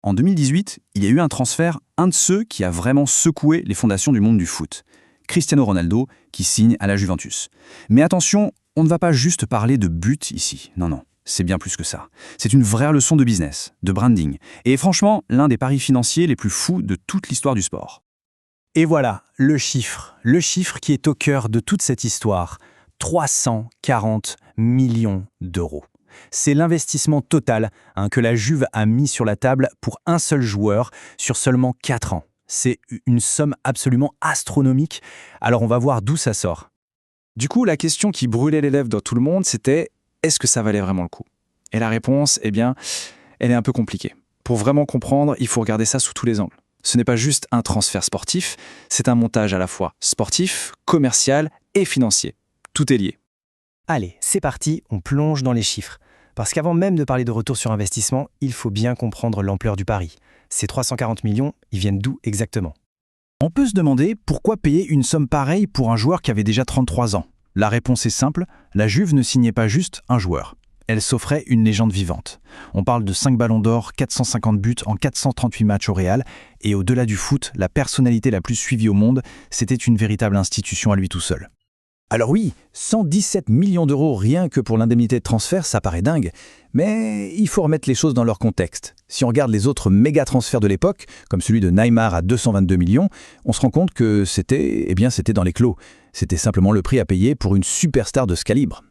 En 2018, il y a eu un transfert, un de ceux qui a vraiment secoué les fondations du monde du foot. Cristiano Ronaldo, qui signe à la Juventus. Mais attention, on ne va pas juste parler de but ici. Non, c'est bien plus que ça. C'est une vraie leçon de business, de branding. Et franchement, l'un des paris financiers les plus fous de toute l'histoire du sport. Et voilà, le chiffre qui est au cœur de toute cette histoire. 340 millions d'euros. C'est l'investissement total que la Juve a mis sur la table pour un seul joueur sur seulement 4 ans. C'est une somme absolument astronomique. Alors on va voir d'où ça sort. Du coup, la question qui brûlait les lèvres dans tout le monde, c'était est-ce que ça valait vraiment le coup? Et la réponse, elle est un peu compliquée. Pour vraiment comprendre, il faut regarder ça sous tous les angles. Ce n'est pas juste un transfert sportif, c'est un montage à la fois sportif, commercial et financier. Tout est lié. Allez, c'est parti, on plonge dans les chiffres. Parce qu'avant même de parler de retour sur investissement, il faut bien comprendre l'ampleur du pari. Ces 340 millions, ils viennent d'où exactement? On peut se demander pourquoi payer une somme pareille pour un joueur qui avait déjà 33 ans. La réponse est simple, la Juve ne signait pas juste un joueur. Elle s'offrait une légende vivante. On parle de 5 ballons d'or, 450 buts en 438 matchs au Real, et au-delà du foot, la personnalité la plus suivie au monde, c'était une véritable institution à lui tout seul. Alors oui, 117 millions d'euros rien que pour l'indemnité de transfert, ça paraît dingue, mais il faut remettre les choses dans leur contexte. Si on regarde les autres méga transferts de l'époque, comme celui de Neymar à 222 millions, on se rend compte que c'était dans les clos. C'était simplement le prix à payer pour une superstar de ce calibre.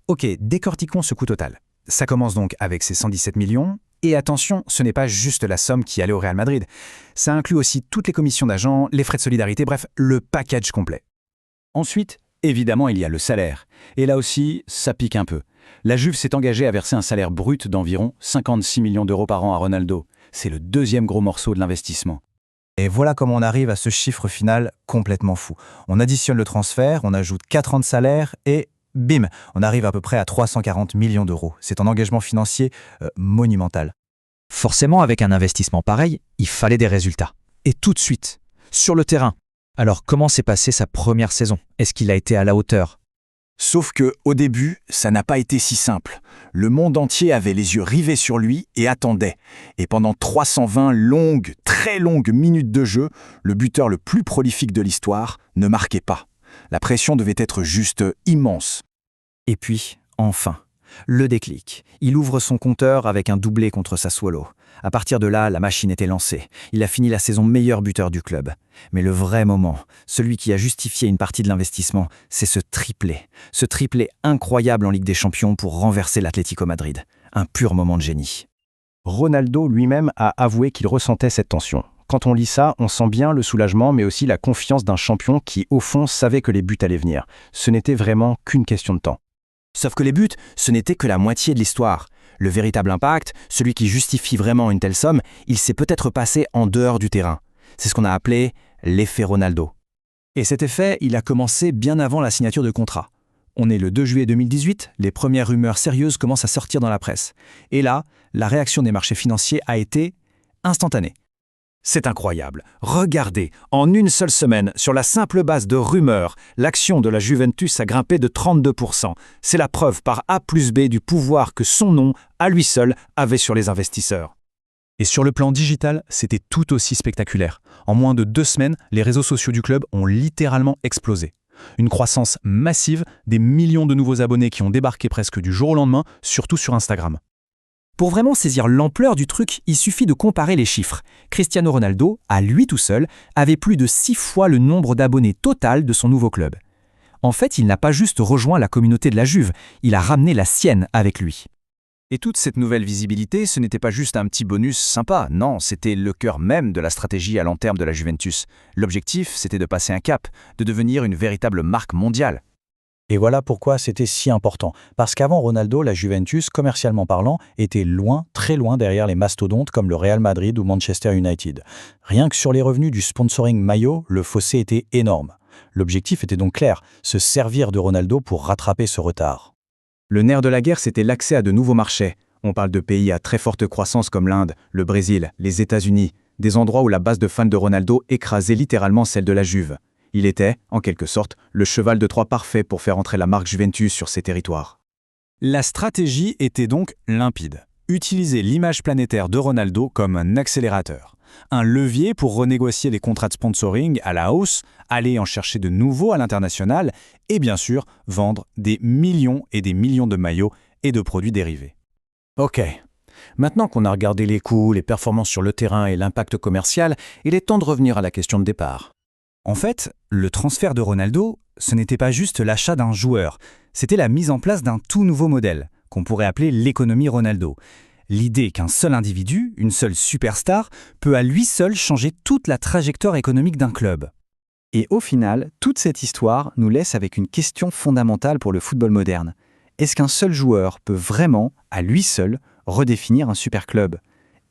Ok, décortiquons ce coût total. Ça commence donc avec ces 117 millions, et attention, ce n'est pas juste la somme qui allait au Real Madrid. Ça inclut aussi toutes les commissions d'agents, les frais de solidarité, bref, le package complet. Ensuite, évidemment, il y a le salaire. Et là aussi, ça pique un peu. La Juve s'est engagée à verser un salaire brut d'environ 56 millions d'euros par an à Ronaldo. C'est le deuxième gros morceau de l'investissement. Et voilà comment on arrive à ce chiffre final complètement fou. On additionne le transfert, on ajoute 4 ans de salaire et bim, on arrive à peu près à 340 millions d'euros. C'est un engagement financier monumental. Forcément, avec un investissement pareil, il fallait des résultats. Et tout de suite, sur le terrain. Alors, comment s'est passée sa première saison? Est-ce qu'il a été à la hauteur? Sauf que, au début, ça n'a pas été si simple. Le monde entier avait les yeux rivés sur lui et attendait. Et pendant 320 longues, très longues minutes de jeu, le buteur le plus prolifique de l'histoire ne marquait pas. La pression devait être juste immense. Et puis, enfin, le déclic. Il ouvre son compteur avec un doublé contre Sassuolo. À partir de là, la machine était lancée. Il a fini la saison meilleur buteur du club. Mais le vrai moment, celui qui a justifié une partie de l'investissement, c'est ce triplé. Ce triplé incroyable en Ligue des Champions pour renverser l'Atlético Madrid. Un pur moment de génie. Ronaldo lui-même a avoué qu'il ressentait cette tension. Quand on lit ça, on sent bien le soulagement, mais aussi la confiance d'un champion qui, au fond, savait que les buts allaient venir. Ce n'était vraiment qu'une question de temps. Sauf que les buts, ce n'était que la moitié de l'histoire. Le véritable impact, celui qui justifie vraiment une telle somme, il s'est peut-être passé en dehors du terrain. C'est ce qu'on a appelé l'effet Ronaldo. Et cet effet, il a commencé bien avant la signature de contrat. On est le 2 juillet 2018, les premières rumeurs sérieuses commencent à sortir dans la presse. Et là, la réaction des marchés financiers a été instantanée. C'est incroyable. Regardez, en une seule semaine, sur la simple base de rumeurs, l'action de la Juventus a grimpé de 32%. C'est la preuve par A plus B du pouvoir que son nom, à lui seul, avait sur les investisseurs. Et sur le plan digital, c'était tout aussi spectaculaire. En moins de 2 semaines, les réseaux sociaux du club ont littéralement explosé. Une croissance massive, des millions de nouveaux abonnés qui ont débarqué presque du jour au lendemain, surtout sur Instagram. Pour vraiment saisir l'ampleur du truc, il suffit de comparer les chiffres. Cristiano Ronaldo, à lui tout seul, avait plus de 6 fois le nombre d'abonnés total de son nouveau club. En fait, il n'a pas juste rejoint la communauté de la Juve, il a ramené la sienne avec lui. Et toute cette nouvelle visibilité, ce n'était pas juste un petit bonus sympa, non, c'était le cœur même de la stratégie à long terme de la Juventus. L'objectif, c'était de passer un cap, de devenir une véritable marque mondiale. Et voilà pourquoi c'était si important. Parce qu'avant Ronaldo, la Juventus, commercialement parlant, était loin, très loin derrière les mastodontes comme le Real Madrid ou Manchester United. Rien que sur les revenus du sponsoring maillot, le fossé était énorme. L'objectif était donc clair, se servir de Ronaldo pour rattraper ce retard. Le nerf de la guerre, c'était l'accès à de nouveaux marchés. On parle de pays à très forte croissance comme l'Inde, le Brésil, les États-Unis, des endroits où la base de fans de Ronaldo écrasait littéralement celle de la Juve. Il était, en quelque sorte, le cheval de Troie parfait pour faire entrer la marque Juventus sur ces territoires. La stratégie était donc limpide. utiliser l'image planétaire de Ronaldo comme un accélérateur, un levier pour renégocier les contrats de sponsoring à la hausse, aller en chercher de nouveaux à l'international et bien sûr vendre des millions et des millions de maillots et de produits dérivés. Ok. Maintenant qu'on a regardé les coûts, les performances sur le terrain et l'impact commercial, il est temps de revenir à la question de départ. En fait, le transfert de Ronaldo, ce n'était pas juste l'achat d'un joueur, c'était la mise en place d'un tout nouveau modèle, qu'on pourrait appeler l'économie Ronaldo. L'idée qu'un seul individu, une seule superstar, peut à lui seul changer toute la trajectoire économique d'un club. Et au final, toute cette histoire nous laisse avec une question fondamentale pour le football moderne. Est-ce qu'un seul joueur peut vraiment, à lui seul, redéfinir un super club ?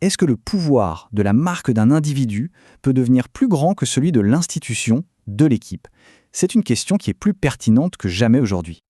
Est-ce que le pouvoir de la marque d'un individu peut devenir plus grand que celui de l'institution, de l'équipe ? C'est une question qui est plus pertinente que jamais aujourd'hui.